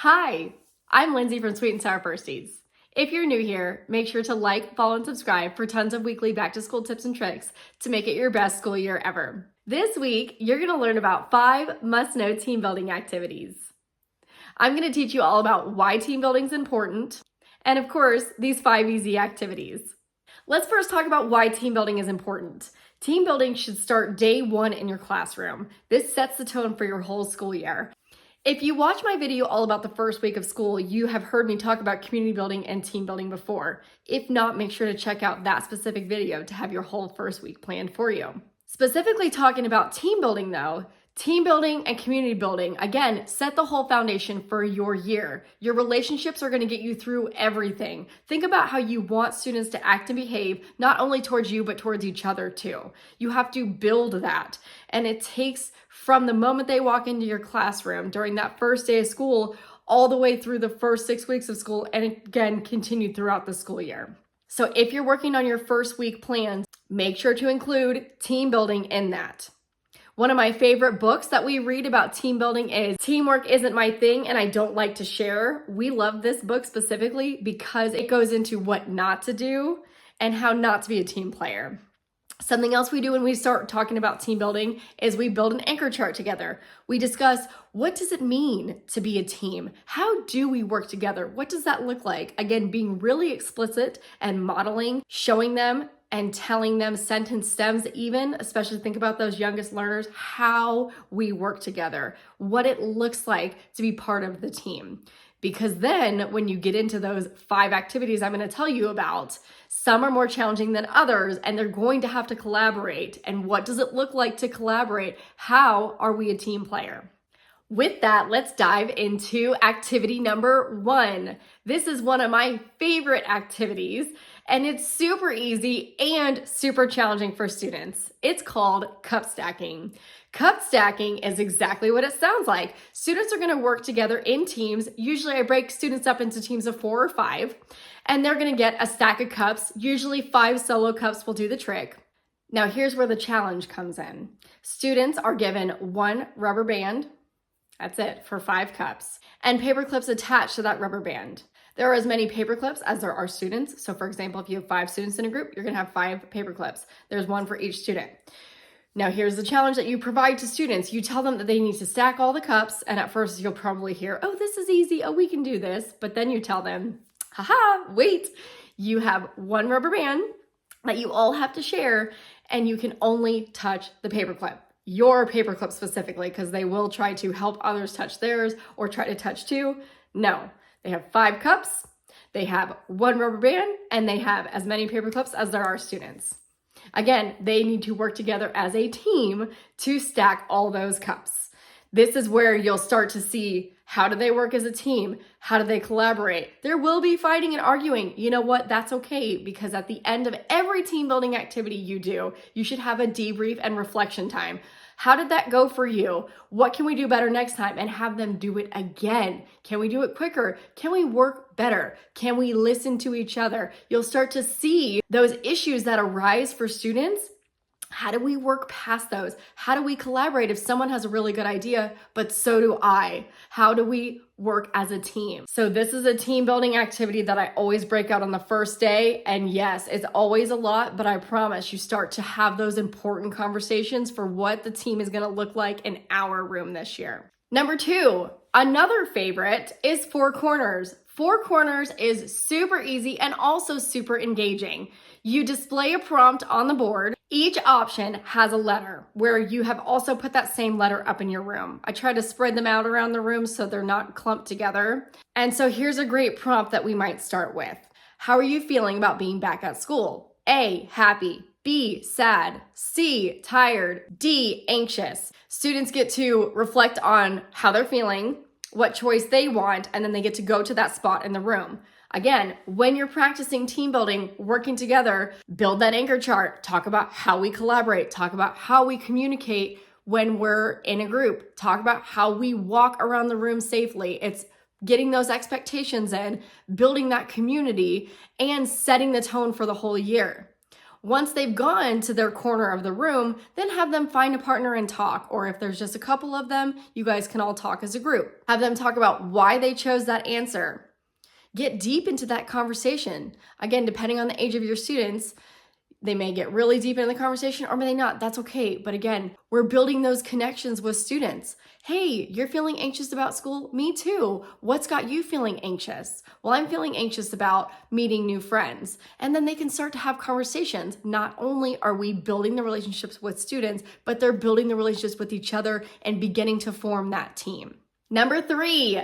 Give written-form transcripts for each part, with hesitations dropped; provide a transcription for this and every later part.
Hi, I'm Lindsay from Sweet and Sour Firsties. If you're new here, make sure to like, follow, and subscribe for tons of weekly back-to-school tips and tricks to make it your best school year ever. This week, you're going to learn about 5 must-know team building activities. I'm going to teach you all about why team building is important, and of course, these 5 easy activities. Let's first talk about why team building is important. Team building should start day 1 in your classroom. This sets the tone for your whole school year. If you watch my video all about the first week of school, you have heard me talk about community building and team building before. If not, make sure to check out that specific video to have your whole first week planned for you. Specifically talking about team building though, team building and community building, again, set the whole foundation for your year. Your relationships are going to get you through everything. Think about how you want students to act and behave, not only towards you, but towards each other too. You have to build that. And it takes from the moment they walk into your classroom during that first day of school, all the way through the first 6 weeks of school, and again, continue throughout the school year. So if you're working on your first week plans, make sure to include team building in that. One of my favorite books that we read about team building is Teamwork Isn't My Thing and I Don't Like to Share. We love this book specifically because it goes into what not to do and how not to be a team player. Something else we do when we start talking about team building is we build an anchor chart together. We discuss, what does it mean to be a team? How do we work together? What does that look like? Again, being really explicit and modeling, showing them and telling them sentence stems even, especially think about those youngest learners, how we work together, what it looks like to be part of the team. Because then when you get into those 5 activities I'm going to tell you about, some are more challenging than others, and they're going to have to collaborate. And what does it look like to collaborate? How are we a team player? With that, let's dive into activity number 1. This is one of my favorite activities, and it's super easy and super challenging for students. It's called cup stacking. Cup stacking is exactly what it sounds like. Students are going to work together in teams. Usually I break students up into teams of 4 or 5, and they're going to get a stack of cups. Usually 5 solo cups will do the trick. Now here's where the challenge comes in. Students are given 1 rubber band. That's it for 5 cups, and paper clips attached to that rubber band. There are as many paper clips as there are students. So for example, if you have 5 students in a group, you're going to have 5 paper clips. There's 1 for each student. Now here's the challenge that you provide to students. You tell them that they need to stack all the cups, and at first you'll probably hear, oh, this is easy. Oh, we can do this. But then you tell them, haha, wait, you have 1 rubber band that you all have to share, and you can only touch the paper clip. Your paper clip specifically, because they will try to help others touch theirs or try to touch 2. No, they have 5 cups, they have 1 rubber band, and they have as many paper clips as there are students. Again, they need to work together as a team to stack all those cups. This is where you'll start to see, how do they work as a team? How do they collaborate? There will be fighting and arguing. You know what? That's okay, because at the end of every team building activity you do, you should have a debrief and reflection time. How did that go for you? What can we do better next time? And have them do it again. Can we do it quicker? Can we work better? Can we listen to each other? You'll start to see those issues that arise for students. How do we work past those? How do we collaborate if someone has a really good idea, but so do I? How do we work as a team? So this is a team building activity that I always break out on the first day. And yes, it's always a lot, but I promise you start to have those important conversations for what the team is going to look like in our room this year. Number 2, another favorite is 4 corners. 4 corners is super easy and also super engaging. You display a prompt on the board. Each option has a letter where you have also put that same letter up in your room. I try to spread them out around the room so they're not clumped together. And so here's a great prompt that we might start with. How are you feeling about being back at school? A, happy. B, sad. C, tired. D, anxious. Students get to reflect on how they're feeling, what choice they want, and then they get to go to that spot in the room. Again, when you're practicing team building, working together, build that anchor chart, talk about how we collaborate, talk about how we communicate when we're in a group, talk about how we walk around the room safely. It's getting those expectations in, building that community, and setting the tone for the whole year. Once they've gone to their corner of the room, then have them find a partner and talk. Or if there's just a couple of them, you guys can all talk as a group. Have them talk about why they chose that answer. Get deep into that conversation. Again, depending on the age of your students, they may get really deep into the conversation or may they not. That's okay. But again, we're building those connections with students. Hey, you're feeling anxious about school? Me too. What's got you feeling anxious? Well, I'm feeling anxious about meeting new friends. And then they can start to have conversations. Not only are we building the relationships with students, but they're building the relationships with each other and beginning to form that team. Number three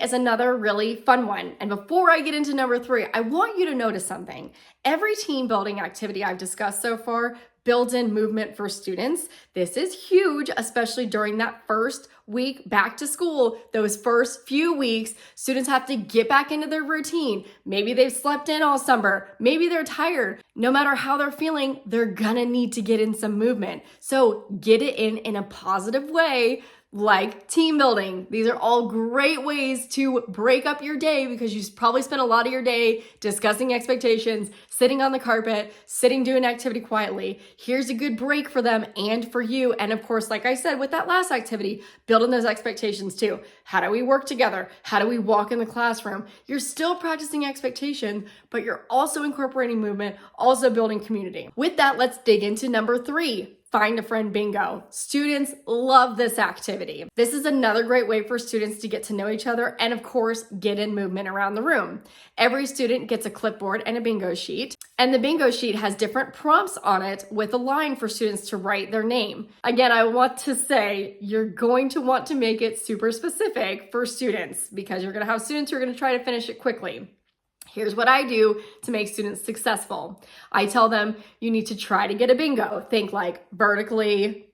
is another really fun one. And before I get into number three, I want you to notice something. Every team building activity I've discussed so far builds in movement for students. This is huge, especially during that first week back to school. Those first few weeks, students have to get back into their routine. Maybe they've slept in all summer. Maybe they're tired. No matter how they're feeling, they're gonna need to get in some movement. So get it in a positive way, like team building. These are all great ways to break up your day because you probably spent a lot of your day discussing expectations, sitting on the carpet, sitting doing activity quietly. Here's a good break for them and for you. And of course, like I said, with that last activity, building those expectations too. How do we work together? How do we walk in the classroom? You're still practicing expectation, but you're also incorporating movement, also building community. With that, let's dig into number three. Find a friend bingo. Students love this activity. This is another great way for students to get to know each other and of course, get in movement around the room. Every student gets a clipboard and a bingo sheet, and the bingo sheet has different prompts on it with a line for students to write their name. Again, I want to say you're going to want to make it super specific for students because you're gonna have students who are gonna try to finish it quickly. Here's what I do to make students successful. I tell them you need to try to get a bingo. Think like vertically,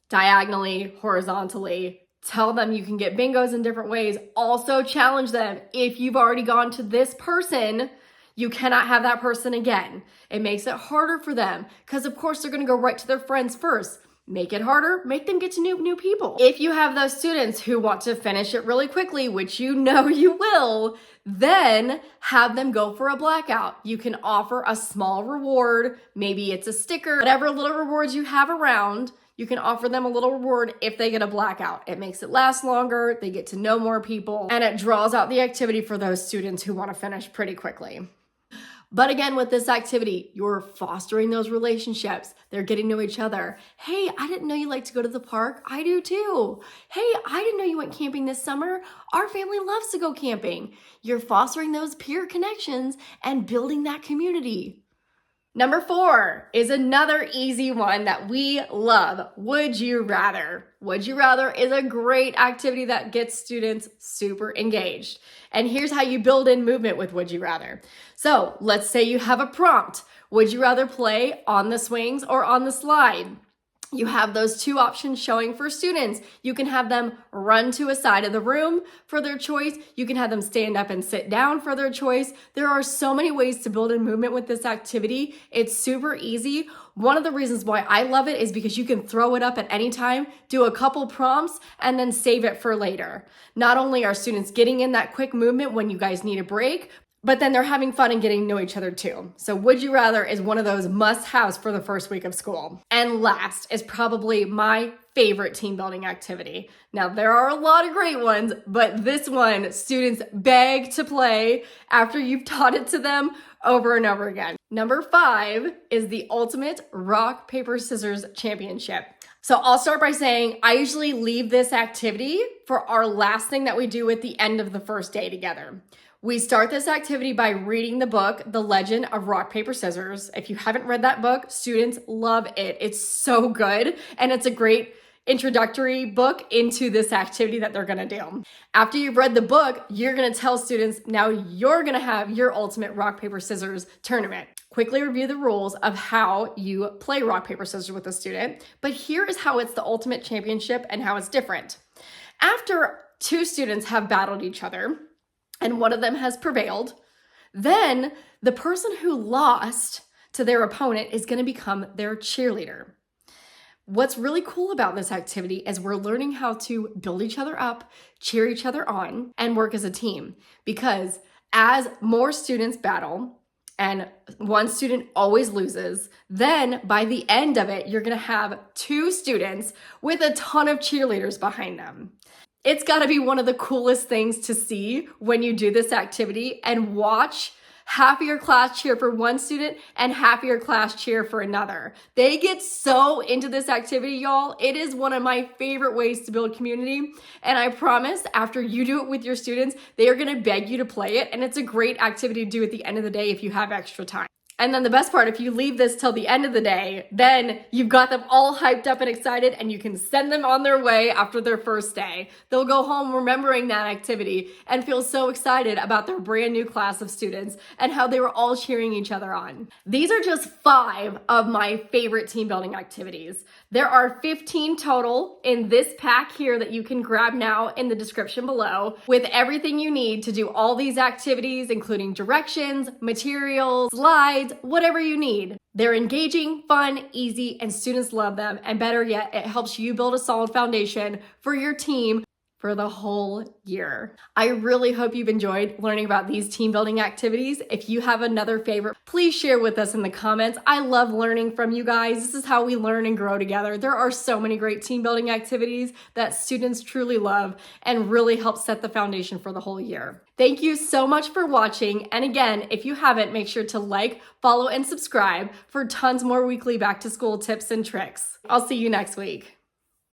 diagonally, horizontally. Tell them you can get bingos in different ways. Also challenge them. If you've already gone to this person, you cannot have that person again. It makes it harder for them because of course they're gonna go right to their friends first. Make it harder, make them get to new people. If you have those students who want to finish it really quickly, which you know you will, then have them go for a blackout. You can offer a small reward, maybe it's a sticker, whatever little rewards you have around, you can offer them a little reward if they get a blackout. It makes it last longer, they get to know more people, and it draws out the activity for those students who want to finish pretty quickly. But again, with this activity, you're fostering those relationships. They're getting to know each other. Hey, I didn't know you like to go to the park. I do too. Hey, I didn't know you went camping this summer. Our family loves to go camping. You're fostering those peer connections and building that community. Number 4 is another easy one that we love. Would you rather? Would you rather is a great activity that gets students super engaged. And here's how you build in movement with Would You Rather. So let's say you have a prompt. Would you rather play on the swings or on the slide? You have those two options showing for students. You can have them run to a side of the room for their choice. You can have them stand up and sit down for their choice. There are so many ways to build in movement with this activity. It's super easy. One of the reasons why I love it is because you can throw it up at any time, do a couple prompts, and then save it for later. Not only are students getting in that quick movement when you guys need a break, but then they're having fun and getting to know each other too. So Would You Rather is one of those must-haves for the first week of school. And last is probably my favorite team building activity. Now, there are a lot of great ones, but this one, students beg to play after you've taught it to them over and over again. Number 5 is the Ultimate Rock, Paper, Scissors Championship. So I'll start by saying I usually leave this activity for our last thing that we do at the end of the first day together. We start this activity by reading the book, The Legend of Rock, Paper, Scissors. If you haven't read that book, students love it. It's so good, and it's a great introductory book into this activity that they're gonna do. After you've read the book, you're gonna tell students, now you're gonna have your ultimate rock, paper, scissors tournament. Quickly review the rules of how you play rock, paper, scissors with a student, but here is how it's the ultimate championship and how it's different. After 2 students have battled each other, and one of them has prevailed, then the person who lost to their opponent is gonna become their cheerleader. What's really cool about this activity is we're learning how to build each other up, cheer each other on, and work as a team. Because as more students battle, and one student always loses. Then by the end of it, you're gonna have 2 students with a ton of cheerleaders behind them. It's gotta be one of the coolest things to see when you do this activity and watch half of your class cheer for one student and half of your class cheer for another. They get so into this activity, y'all. It is one of my favorite ways to build community. And I promise after you do it with your students, they are gonna beg you to play it. And it's a great activity to do at the end of the day if you have extra time. And then the best part, if you leave this till the end of the day, then you've got them all hyped up and excited and you can send them on their way after their first day. They'll go home remembering that activity and feel so excited about their brand new class of students and how they were all cheering each other on. These are just 5 of my favorite team building activities. There are 15 total in this pack here that you can grab now in the description below with everything you need to do all these activities, including directions, materials, slides, whatever you need. They're engaging, fun, easy, and students love them. And better yet, it helps you build a solid foundation for your team for the whole year. I really hope you've enjoyed learning about these team building activities. If you have another favorite, please share with us in the comments. I love learning from you guys. This is how we learn and grow together. There are so many great team building activities that students truly love and really help set the foundation for the whole year. Thank you so much for watching. And again, if you haven't, make sure to like, follow, and subscribe for tons more weekly back to school tips and tricks. I'll see you next week.